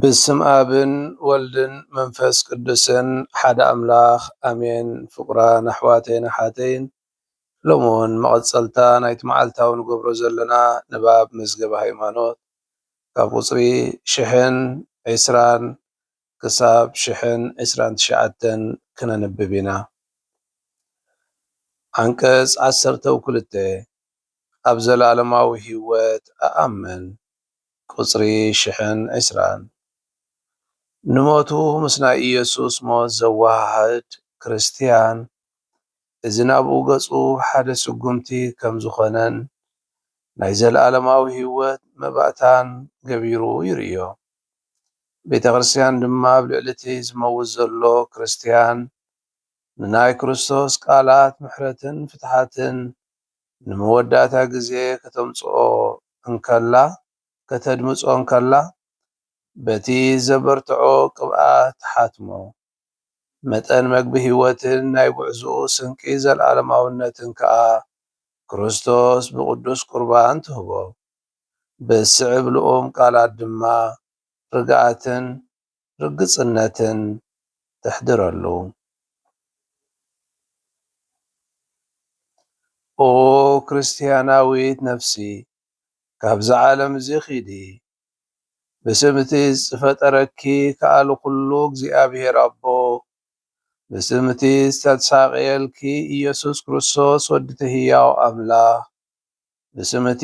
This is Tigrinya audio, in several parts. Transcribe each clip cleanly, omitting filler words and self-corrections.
بسم آبن ولدن منفس قدسن حد أملاخ أمين فقران أحواتين حاتين لمون مقصلتا نايت معالتاون قبرو زلنا نباب مزقب هايمانوت كابوصري شحن عسران كساب شحن عسران تشعتن كنا نببينا عنكس عسرتو كلته أبزل عالماوي هيوات أأمن قصري شحن عسران نموتو مسنا ኢየሱስ ሞት ዘወሃህድ ክርስቲያን እዚ ናብኡ ገጹ ሓደ ስጉምቲ ከም ዝኾነን ናይ ዘለኣለማዊ ህይወት መባእታን ገቢሩ ይርዮ። ቤተ ክርስቲያን ድማ ኣብ ልዕሊ እቲ ዝመውት ዘሎ ክርስቲያን ንናይ ክርስቶስ ቃላት ምሕረትን ፍትሓትን ንመወዳእታ ግዜ ከተድምጾ እንከላ በቲ ዘበርትዖ ቅብኣት ሓትሞ መጠን መግቢ ህይወትን ናይ ጉዕዝኡ ስንቂ ዘለኣለማውነትን ከዓ ክርስቶስ ብቅዱስ ቁርባን ትህቦ። ብስዕብ ልኡም ቃላት ድማ ርግኣትን ርግፅነትን ተሕድረሉ። ኦ ክርስቲያናዊት ነፍሲ ካብዚ ዓለም እዚ ኺዲ بسمت استفطرك كأل كله እግዚአብሔር አቦ بسمت استتساقيلك ኢየሱስ ክርስቶስ ወድቲ ህያው አምላክ بسمت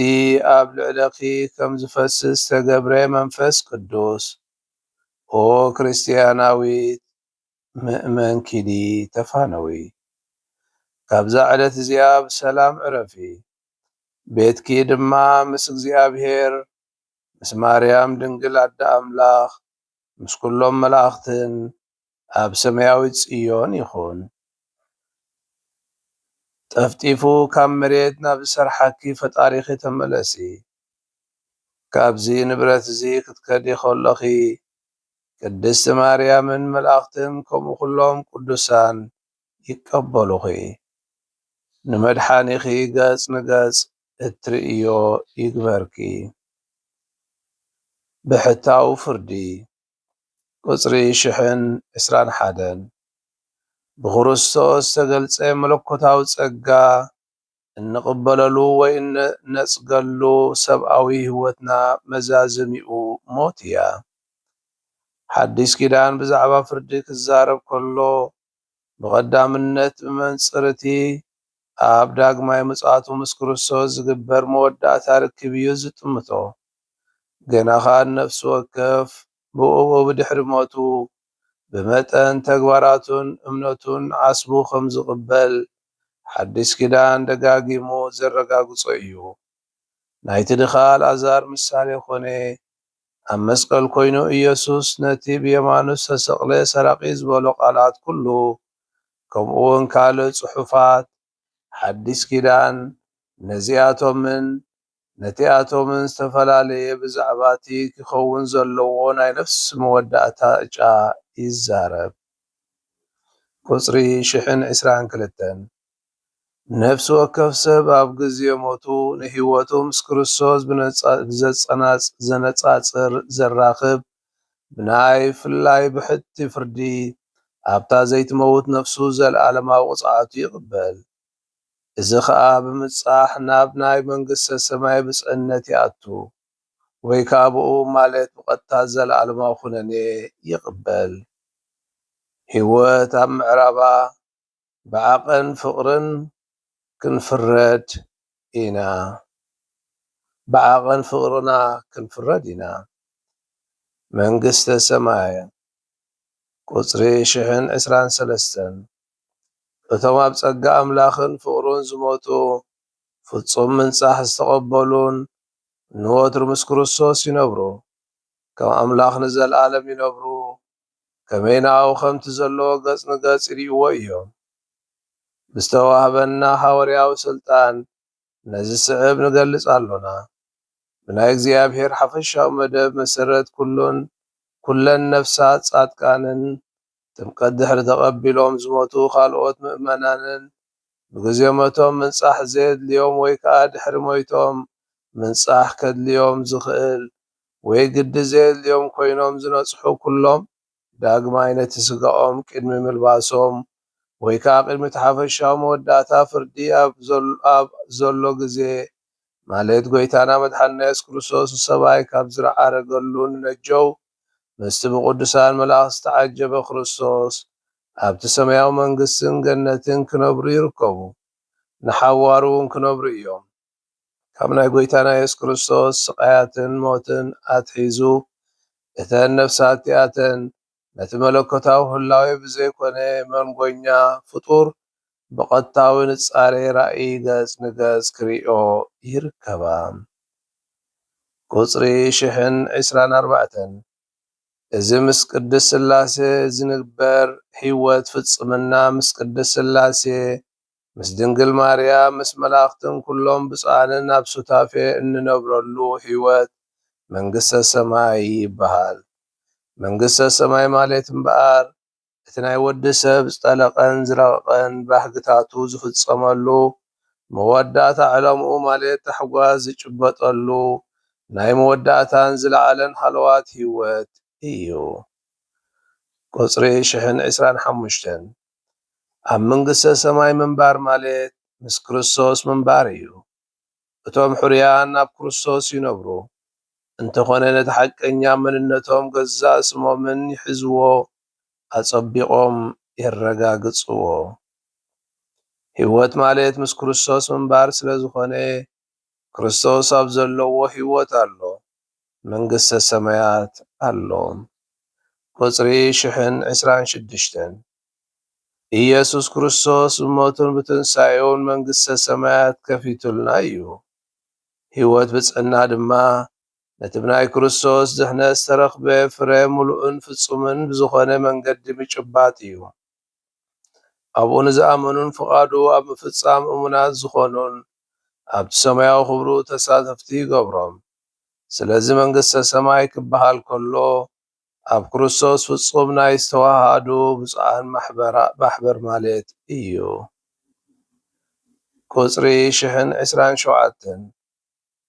ኣብ ልዕለኺ ከም ዝፈስስ ተገብረ መንፈስ ቅዱስ ኦ ክርስቲያናዊት ምእመን ኪዲ ተፋነዊ ካብዛ ዕለት እዚኣ ብሰላም ዕረፊ ቤትኪ ድማ ምስ እግዚአብሔር ምስ ማርያም ድንግል ኣደ ኣምላኽ ምስ ኩሎም መላእኽትን ኣብ ሰማያዊት ጽዮን ይኹን። ጠፍጢፉ ካብ መሬት ናብ ዝሰርሓኪ ፈጣሪኺ ተመለሲ። ካብዚ ንብረት እዚ ክትከዲ ከለኺ ቅድስቲ ማርያምን መላእኽትን ከምኡ ኩሎም ቅዱሳን ይቀበሉኺ። ንመድሓኒኺ ገጽ ንገጽ እትርእዮ ይግበርኪ። ብሕታው ፍርዲ ቁጽሪ ሽሕን 21 ብክርስቶስ ተገልጸ መለኮታዊ ጸጋ እንቕበለሉ ወይ እነጽገሉ ሰብኣዊ ህይወትና መዛዝሚኡ ሞት እያ። ሓዲስ ኪዳን ብዛዕባ ፍርዲ ክዛረብ ከሎ ብቐዳምነት ብመንጽርቲ ኣብ ዳግማይ ምጽኣቱ ምስ ክርስቶስ ዝግበር መወዳእታ ርክብ እዩ ዝጥምቶ። ገና ኸዓ ነፍሲ ወከፍ ብኡኡ ብድሕሪ ሞቱ ብመጠን ተግባራቱን እምነቱን ዓስቡ ከም ዝቕበል ሓዲስ ኪዳን ደጋጊሙ ዘረጋግጾ እዩ። ናይቲ ድኻ ኣልዓዛር ምሳሌ ኮነ። ኣብ መስቀል ኮይኑ ኢየሱስ ነቲ ብየማኑ ዝተሰቕለ ሰራቒ ዝበሎ ቃላት ኩሉ ከምኡውን ካልእ ጽሑፋት ሓዲስ ኪዳን ነቲኣቶምን ዝተፈላለየ ብዛዕባ እቲ ክኸውን ዘለዎ ናይ ነፍሲ መወዳእታ ዕጫ ይዛረብ። ቁጽሪ 1022 ነፍሲ ወከፍ ሰብ ኣብ ግዜ ሞቱ ንህይወቱ ምስ ክርስቶስ ዘነጻጽር ዘራኽብ ብናይ ፍላይ ብሕቲ ፍርዲ ኣብታ ዘይትመውት ነፍሱ ዘለኣለማዊ ቅፅዓቱ ይቕበል። እዚ ኸዓ ብምጽሓሕ ናብ ናይ መንግሥተ ሰማይ ብጽዕነት ይኣቱ ወይ ከዓ ብኡ ማለት ብቐጥታ ዘለኣለማዊ ኩነኔ ይቕበል። ህይወት ኣብ ምዕራባ ብዓቐን ፍቕርን ክንፍረድ ኢና። መንግሥተ ሰማይ ቁጽሪ 1023 እቶም ኣብ ጸጋ ኣምላኽን ፍቕሩን ዝሞቱ ፍጹም ምንጻሕ ዝተቐበሉን ንወትሩ ምስ ክርስቶስ ይነብሩ። ከም ኣምላኽ ንዘለኣለም ይነብሩ። ከመይ ንኣው ከምቲ ዘለዎ ገጽ ንገጽ ይርእይዎ እዮም። ብዝተዋህበና ሃዋርያዊ ስልጣን ነዚ ስዕብ ንገልጽ ኣሎና። ብናይ እግዚኣብሔር ሓፈሻዊ መደብ መሰረት ኩለን ነፍሳት ጻድቃንን ጥምቀት ድሕሪ ተቐቢሎም ዝሞቱ ካልኦት ምእመናንን ብግዜ ሞቶም ምንጻሕ ዘየድልዮም ወይ ከዓ ድሕሪ ሞይቶም ምንጻሕ ከድልዮም ዝኽእል ወይ ግዲ ዘየድልዮም ኮይኖም ዝነጽሑ ኩሎም ዳግማይ ነቲ ስጋኦም ቅድሚ ምልባሶም ወይ ከዓ ቅድሚ ሓፈሻዊ መወዳእታ ፍርዲ ኣብ ዘሎ ግዜ ማለት ጎይታና መድሓኒና ኢየሱስ ክርስቶስ ሰብኣይ ካብ ዝረዓረገሉ ንነጀው ምስቲ ብቅዱሳን መላእኽቲ ዝተዓጀበ ክርስቶስ ኣብቲ ሰማያዊ መንግስትን ገነትን ክነብሩ ይርከቡ። ንሓዋሩ እውን ክነብሩ እዮም። ካብ ናይ ጎይታና ኢየሱስ ክርስቶስ ስቃያትን ሞትን ኣትሒዙ እተን ነፍሳት እቲኣተን ነቲ መለኮታዊ ህላዌ ብዘይኮነ መንጎኛ ፍጡር ብቐጥታዊ ንጻሬ ራእይ ገጽ ንገጽ ክሪኦ ይርከባ። ቁጽሪ 1024 እዚ ምስ ቅድስት ሥላሴ ዝንግበር ህይወት ፍጽምና ምስ ቅድስት ሥላሴ ምስ ድንግል ማርያም ምስ መላእኽትን ኩሎም ብፃንን ኣብ ሱታፌ እንነብረሉ ህይወት መንግስተ ሰማይ ይበሃል። መንግስተ ሰማይ ማለት እምበኣር እቲ ናይ ወዲ ሰብ ዝጠለቐን ዝረቐቐን ባህግታቱ ዝፍጸመሉ መወዳእታ ዕላምኡ ማለት ታሕጓስ ዝጭበጠሉ ናይ መወዳእታን ዝለዓለን ሃለዋት ህይወት እዩ። ቁጽሪ 1025 ኣብ መንግስተ ሰማይ ምንባር ማለት ምስ ክርስቶስ ምንባር እዩ። እቶም ሕሩያን ኣብ ክርስቶስ ይነብሩ እንተኾነ ነቲ ሓቀኛ መንነቶም ገዛእ ስሞምን ይሕዝዎ ኣጸቢቖም የረጋግጽዎ። ህይወት ማለት ምስ ክርስቶስ ምንባር ስለ ዝኾነ ክርስቶስ ኣብ ዘለዎ ህይወት ኣሎ፣ መንግስተ ሰማያት ኣሎ። ቁጽሪ 1026 ኢየሱስ ክርስቶስ ብሞቱን ብትንሣኤውን መንግስተ ሰማያት ከፊቱልና እዩ። ህይወት ብጽዕና ድማ ነቲ ብናይ ክርስቶስ ድሕነት ዝተረኽበ ፍረ ሙሉእን ፍጹምን ብዝኾነ መንገዲ ምጭባጥ እዩ። ኣብኡ ንዝኣመኑን ፍቓዱ ኣብ ምፍጻም እሙናት ዝኾኑን ኣብቲ ሰማያዊ ክብሩ ተሳተፍቲ ይገብሮም። ስለዚ መንግስተ ሰማይ ክበሃል ከሎ ኣብ ክርስቶስ ፍጹም ናይ ዝተዋሃዱ ብፁዓን ማሕበር ማለት እዩ። ቁጽሪ 1027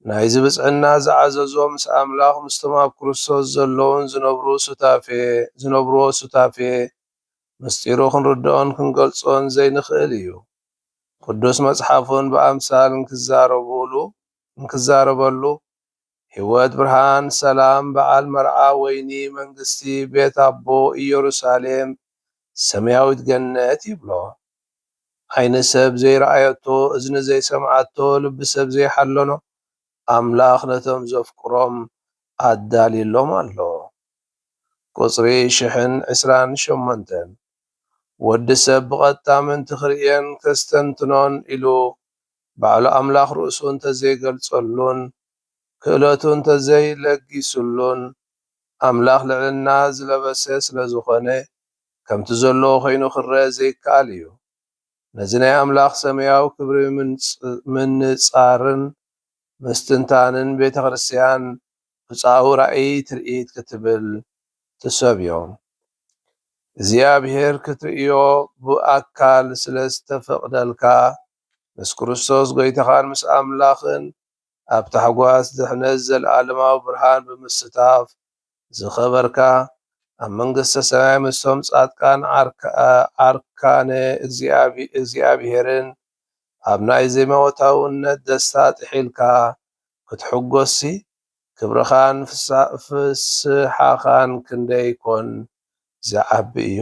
ናይዚ ብጽዕና ዝዓዘዞ ምስ ኣምላኽ ምስቶም ኣብ ክርስቶስ ዘለውን ዝነብርዎ ሱታፌ ምስጢሩ ክንርድኦን ክንገልጾን ዘይንኽእል እዩ። ቅዱስ መጽሓፉን ብኣምሳል እንክዛረበሉ ህይወት፣ ብርሃን፣ ሰላም፣ በዓል መርዓ፣ ወይኒ፣ መንግስቲ፣ ቤት ኣቦ፣ ኢየሩሳሌም፣ ሰማያዊት ገነት ይብሎ። ዓይኒ ሰብ ዘይረኣየቶ፣ እዝኒ ዘይሰምዓቶ፣ ልቢ ሰብ ዘይሓለኖ ኣምላኽ ነቶም ዘፍቅሮም ኣዳልየሎም ኣሎ። ቁጽሪ 1028 ወዲ ሰብ ብቐጥታ ምንቲ ክርእየን ከስተንትኖን ኢሉ ባዕሉ ኣምላኽ ርእሱ እንተዘይገልጸሉን ክእለቱ እንተዘይለጊሱሉን ኣምላኽ ልዕልና ዝለበሰ ስለ ዝኾነ ከምቲ ዘለዎ ኮይኑ ክረአ ዘይከኣል እዩ። ነዚ ናይ ኣምላኽ ሰማያዊ ክብሪ ምንጻርን ምስትንታንን ቤተ ክርስቲያን ብፃኡ ራእይ ትርኢት ክትብል ትሰብዮም። እግዚኣብሔር ክትርእዮ ብኣካል ስለ ዝተፈቕደልካ ምስ ክርስቶስ ጎይታኻን ምስ ኣምላኽን ኣብ ታሕጓስ ድሕነት ዘለኣለማዊ ብርሃን ብምስታፍ ዝኸበርካ ኣብ መንግስተ ሰማይ ምስቶም ጻድቃን ዓርካነ እግዚኣብሔርን ኣብ ናይ ዘይመወታውነት ደስታ ጥሒልካ ክትሕጐሲ ክብርኻን ፍስሓኻን ክንደይ ኮን ዝዓቢ እዩ።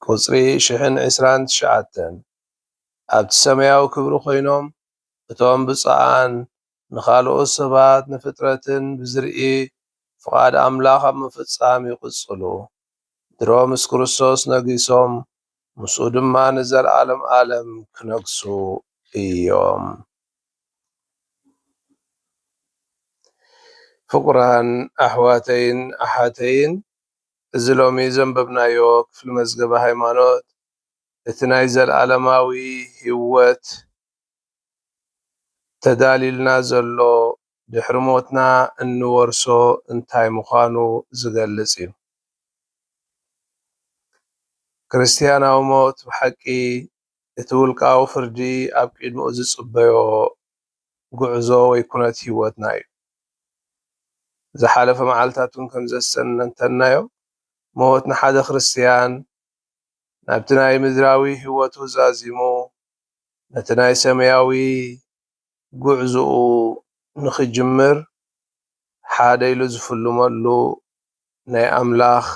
ቁጽሪ 1029 ኣብቲ ሰማያዊ ክብሪ ኮይኖም እቶም ብፅዓን ንኻልኦት ሰባት ንፍጥረትን ብዝርኢ ፍቓድ ኣምላኽ ኣብ ምፍጻም ይቕጽሉ። ድሮ ምስ ክርስቶስ ነጊሶም ምስኡ ድማ ንዘለዓለም ዓለም ክነግሱ እዮም። ፍቁራን ኣሕዋተይን ኣሓተይን እዚ ሎሚ ዘንበብናዮ ክፍሊ መዝገበ ሃይማኖት እቲ ናይ ዘለዓለማዊ ህይወት ተዳሊልና ዘሎ ድሕሪ ሞትና እንወርሶ እንታይ ምዃኑ ዝገልጽ እዩ። ክርስትያናዊ ሞት ብሓቂ እቲ ውልቃዊ ፍርዲ ኣብ ቅድሚኡ ዝጽበዮ ጉዕዞ ወይ ኩነት ህይወትና እዩ። ዝሓለፈ መዓልታቱን ከም ዘሰነንተናዮ ሞት ንሓደ ክርስቲያን ናብቲ ናይ ምድራዊ ህይወቱ ዛዚሙ ነቲ ናይ ሰማያዊ ጉዕዝኡ ንኽጅምር ሓደ ኢሉ ዝፍልመሉ ናይ ኣምላኽ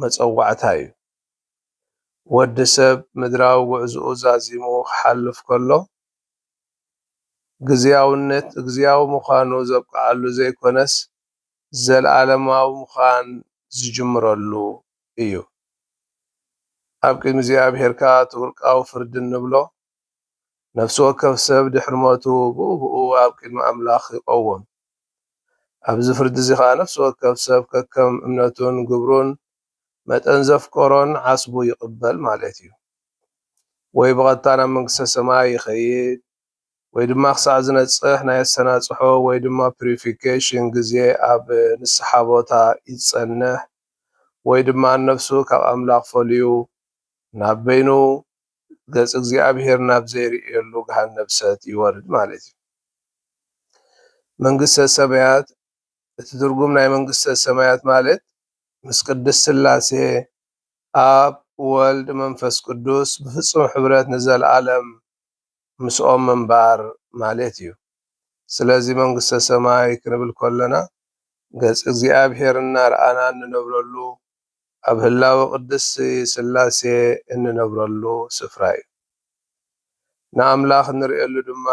መፀዋዕታ እዩ። ወዲ ሰብ ምድራዊ ጉዕዝኡ ዛዚሙ ክሓልፍ ከሎ ግዝያዊ ምዃኑ ዘብቅዓሉ ዘይኮነስ ዘለኣለማዊ ምዃን ዝጅምረሉ እዩ። ኣብ ቅድሚ እግዚኣብሔር ከዓ እቲ ውልቃዊ ፍርዲ እንብሎ ነፍሲ ወከፍ ሰብ ድሕሪ ሞቱ ብኡ ኣብ ቅድሚ ኣምላኽ ይቐውም። ኣብዚ ፍርዲ እዚ ከዓ ነፍሲ ወከፍ ሰብ ከከም እምነቱን ግብሩን መጠን ዘፍቀሮን ዓስቡ ይቕበል ማለት እዩ። ወይ ብቐጥታ ናብ መንግስተ ሰማይ ይኸይድ ወይ ድማ ክሳዕ ዝነፅሕ ናይ ኣሰናፅሖ ወይ ድማ ፒሪፊኬሽን ግዜ ኣብ ንስሓ ቦታ ይፀንሕ ወይ ድማ ነፍሱ ካብ ኣምላኽ ፈልዩ ናብ በይኑ ገጽ እግዚኣብሔር ናብ ዘይርእየሉ ገሃነመ እሳት ይወርድ ማለት እዩ። መንግስተ ሰማያት እቲ ትርጉም ናይ መንግስተ ሰማያት ማለት ምስ ቅድስት ስላሴ ኣብ ወልድ መንፈስ ቅዱስ ብፍጹም ሕብረት ንዘለኣለም ምስኦም ምንባር ማለት እዩ። ስለዚ መንግስተ ሰማይ ክንብል ከለና ገጽ እግዚኣብሔር እናረኣና እንነብረሉ ኣብ ህላዌ ቅድስቲ ስላሴ እንነብረሉ ስፍራ እዩ። ንኣምላኽ እንሪኤሉ ድማ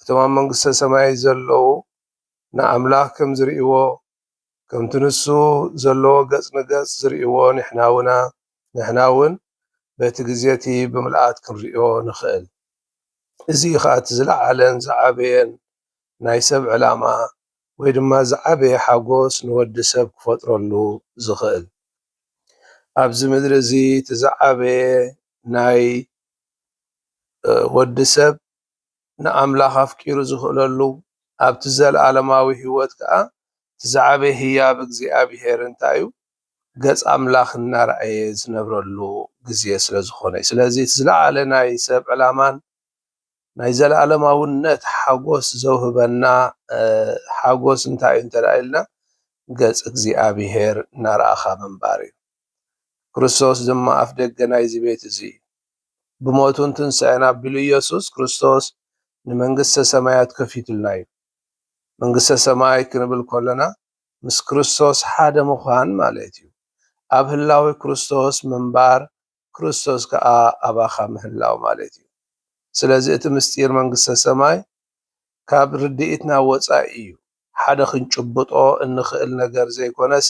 እቶም ኣብ መንግስተ ሰማይ ዘለዉ ንኣምላኽ ከም ዝርእይዎ ከምቲ ንሱ ዘለዎ ገጽ ንገጽ ዝርእይዎ ንሕና እውን በቲ ግዜ እቲ ብምልኣት ክንሪኦ ንኽእል። እዚ ከዓ እቲ ዝለዓለን ዝዓበየን ናይ ሰብ ዕላማ ወይ ድማ ዝዓበየ ሓጎስ ንወዲ ሰብ ክፈጥረሉ ዝኽእል ኣብዚ ምድሪ እዚ እቲ ዝዓበየ ናይ ወዲ ሰብ ንኣምላኽ ኣፍቂሩ ዝኽእለሉ ኣብቲ ዘለኣለማዊ ህይወት ከዓ እቲ ዝዓበየ ህያብ እግዚኣብሔር እንታይ እዩ ገጽ ኣምላኽ እናረኣየ ዝነብረሉ ግዜ ስለ ዝኾነ እዩ። ስለዚ እቲ ዝለዓለ ናይ ሰብ ዕላማን ናይ ዘለኣለማውነት ሓጎስ ዘውህበና ሓጎስ እንታይ እዩ እንተደኣ ኢልና ገጽ እግዚኣብሔር እናረኣኻ ምንባር እዩ። ክርስቶስ ድማ ኣፍ ደገ ናይዚ ቤት እዚ እዩ። ብሞቱን ትንሣኤን ኣቢሉ ኢየሱስ ክርስቶስ ንመንግስተ ሰማያት ከፊቱልና እዩ። መንግስተ ሰማይ ክንብል ከለና ምስ ክርስቶስ ሓደ ምዃን ማለት እዩ። ኣብ ህላዌ ክርስቶስ ምንባር ክርስቶስ ከዓ ኣባኻ ምህላው ማለት እዩ። ስለዚ እቲ ምስጢር መንግስተ ሰማይ ካብ ርድኢትና ወፃኢ እዩ። ሓደ ክንጭብጦ እንኽእል ነገር ዘይኮነሲ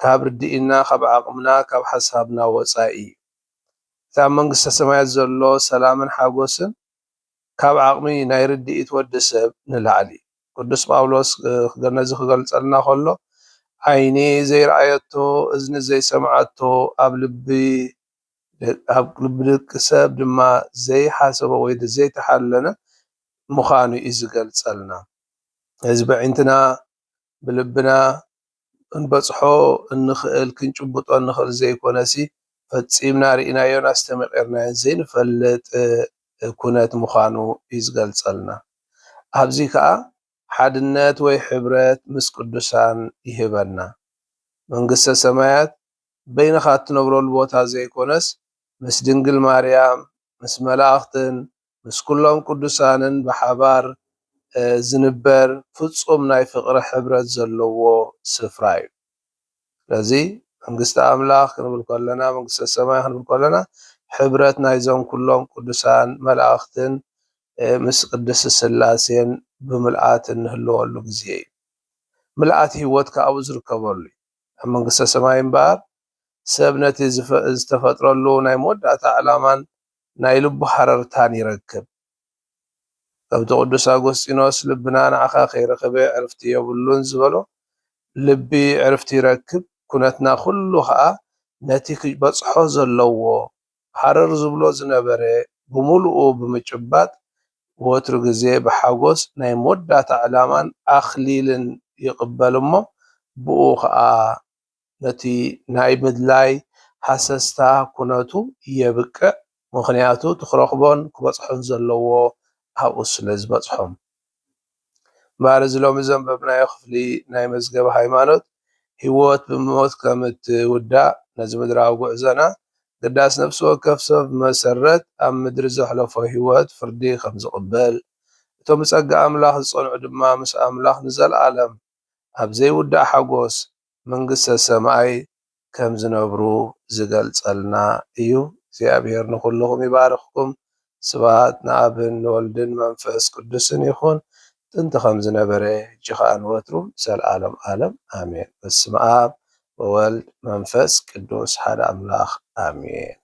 ካብ ርድኢና ካብ ዓቕምና ካብ ሓሳብና ወፃኢ እዩ። እቲ ኣብ መንግስተ ሰማያት ዘሎ ሰላምን ሓጎስን ካብ ዓቕሚ ናይ ርድኢት ወዲ ሰብ ንላዕሊ እዩ። ቅዱስ ጳውሎስ ነዚ ክገልፀልና ከሎ ዓይኒ ዘይረኣየቶ እዝኒ ዘይሰምዓቶ ኣብ ልቢ ደቂ ሰብ ድማ ዘይሓሰቦ ወይ ዘይተሓለነ ምዃኑ እዩ ዝገልፀልና። እዚ በዒንትና ብልብና ክንበፅሖ እንኽእል ክንጭብጦ እንኽእል ዘይኮነሲ ፈፂምና ርኢናዮን ኣስተሚቐርናዮን ዘይንፈልጥ ኩነት ምዃኑ እዩ ዝገልፀልና። ኣብዚ ከዓ ሓድነት ወይ ሕብረት ምስ ቅዱሳን ይህበና። መንግስተ ሰማያት በይንኻ እትነብረሉ ቦታ ዘይኮነስ ምስ ድንግል ማርያም ምስ መላእኽትን ምስ ኩሎም ቅዱሳንን ብሓባር ዝንበር ፍጹም ናይ ፍቕሪ ሕብረት ዘለዎ ስፍራ እዩ። ስለዚ መንግስቲ ኣምላኽ ክንብል ከለና መንግስተ ሰማይ ክንብል ከለና ሕብረት ናይዞም ኩሎም ቅዱሳን መላእኽትን ምስ ቅድስቲ ስላሴን ብምልኣት እንህልወሉ ግዜ እዩ። ምልኣት ህይወት ከዓ ኣብኡ ዝርከበሉ እዩ። ኣብ መንግስተ ሰማይ እምበር ሰብ ነቲ ዝተፈጥረሉ ናይ መወዳእታ ዕላማን ናይ ልቡ ሓረርታን ይረክብ። ከምቲ ቅዱስ ኣጎስጢኖስ ልብና ንዓኻ ከይረኸበ ዕረፍቲ የብሉን ዝበሎ ልቢ ዕረፍቲ ይረክብ። ኩነትና ኩሉ ከዓ ነቲ ክበፅሖ ዘለዎ ሓረር ዝብሎ ዝነበረ ብምሉኡ ብምጭባጥ ወትሩ ግዜ ብሓጎስ ናይ መወዳእታ ዕላማን ኣኽሊልን ይቕበል እሞ ብኡ ከዓ ነቲ ናይ ምድላይ ሓሰስታ ኩነቱ የብቅዕ። ምክንያቱ ትኽረኽቦን ክበፅሖን ዘለዎ ኣብኡ ስለ ዝበፅሖም። ባርዝ ሎሚ ዘንበብናዮ ክፍሊ ናይ መዝገበ ሃይማኖት ህይወት ብሞት ከም እትውዳእ ነዚ ምድራዊ ጉዕዞና ቅዳስ ነፍሲ ወከፍ ሰብ መሰረት ኣብ ምድሪ ዘሕለፎ ህይወት ፍርዲ ከም ዝቕበል እቶም ብጸጋ ኣምላኽ ዝጸንዑ ድማ ምስ ኣምላኽ ንዘለኣለም ኣብ ዘይውዳእ ሓጎስ መንግስተ ሰማይ ከም ዝነብሩ ዝገልጸልና እዩ። እግዚኣብሔር ንኹልኹም ይባርኽኩም። ስብሐት ንኣብን ንወልድን መንፈስ ቅዱስን ይኹን ጥንቲ ከም ዝነበረ ሕጂ ኸኣ ንወትሩ ዘለዓለም ዓለም ኣሜን። በስመ አብ ወወልድ መንፈስ ቅዱስ ሓደ ኣምላኽ ኣሜን።